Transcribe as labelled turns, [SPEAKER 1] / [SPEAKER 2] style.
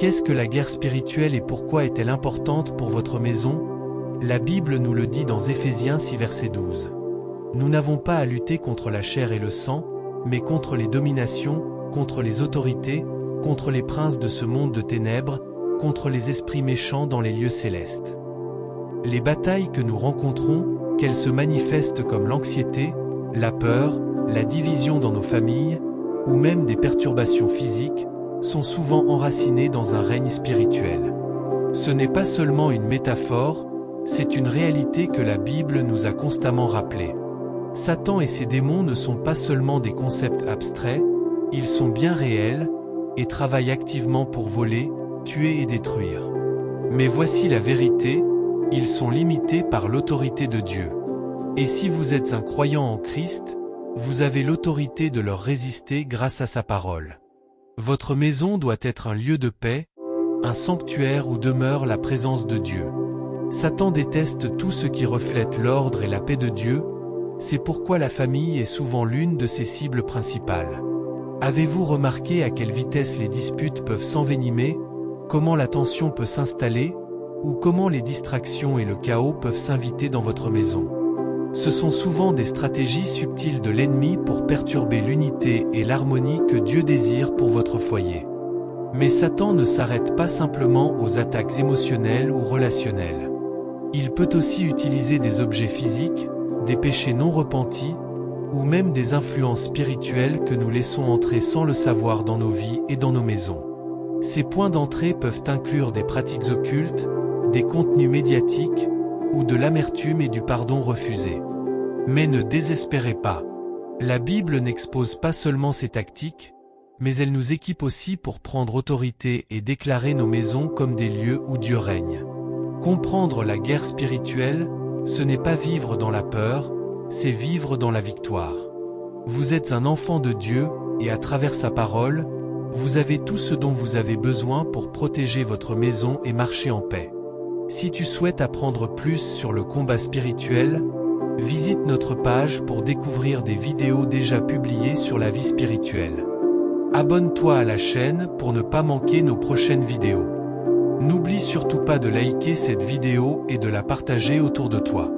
[SPEAKER 1] Qu'est-ce que la guerre spirituelle et pourquoi est-elle importante pour votre maison? La Bible nous le dit dans Éphésiens 6 verset 12. Nous n'avons pas à lutter contre la chair et le sang, mais contre les dominations, contre les autorités, contre les princes de ce monde de ténèbres, contre les esprits méchants dans les lieux célestes. Les batailles que nous rencontrons, qu'elles se manifestent comme l'anxiété, la peur, la division dans nos familles, ou même des perturbations physiques, sont souvent enracinées dans un règne spirituel. Ce n'est pas seulement une métaphore, c'est une réalité que la Bible nous a constamment rappelée. Satan et ses démons ne sont pas seulement des concepts abstraits, ils sont bien réels, et travaillent activement pour voler, tuer et détruire. Mais voici la vérité, ils sont limités par l'autorité de Dieu. Et si vous êtes un croyant en Christ, vous avez l'autorité de leur résister grâce à sa parole. Votre maison doit être un lieu de paix, un sanctuaire où demeure la présence de Dieu. Satan déteste tout ce qui reflète l'ordre et la paix de Dieu, c'est pourquoi la famille est souvent l'une de ses cibles principales. Avez-vous remarqué à quelle vitesse les disputes peuvent s'envenimer, comment la tension peut s'installer, ou comment les distractions et le chaos peuvent s'inviter dans votre maison? Ce sont souvent des stratégies subtiles de l'ennemi pour perturber l'unité et l'harmonie que Dieu désire pour votre foyer. Mais Satan ne s'arrête pas simplement aux attaques émotionnelles ou relationnelles. Il peut aussi utiliser des objets physiques, des péchés non repentis, ou même des influences spirituelles que nous laissons entrer sans le savoir dans nos vies et dans nos maisons. Ces points d'entrée peuvent inclure des pratiques occultes, des contenus médiatiques, ou de l'amertume et du pardon refusé. Mais ne désespérez pas. La Bible n'expose pas seulement ces tactiques, mais elle nous équipe aussi pour prendre autorité et déclarer nos maisons comme des lieux où Dieu règne. Comprendre la guerre spirituelle, ce n'est pas vivre dans la peur, c'est vivre dans la victoire. Vous êtes un enfant de Dieu, et à travers sa parole, vous avez tout ce dont vous avez besoin pour protéger votre maison et marcher en paix. Si tu souhaites apprendre plus sur le combat spirituel, visite notre page pour découvrir des vidéos déjà publiées sur la vie spirituelle. Abonne-toi à la chaîne pour ne pas manquer nos prochaines vidéos. N'oublie surtout pas de liker cette vidéo et de la partager autour de toi.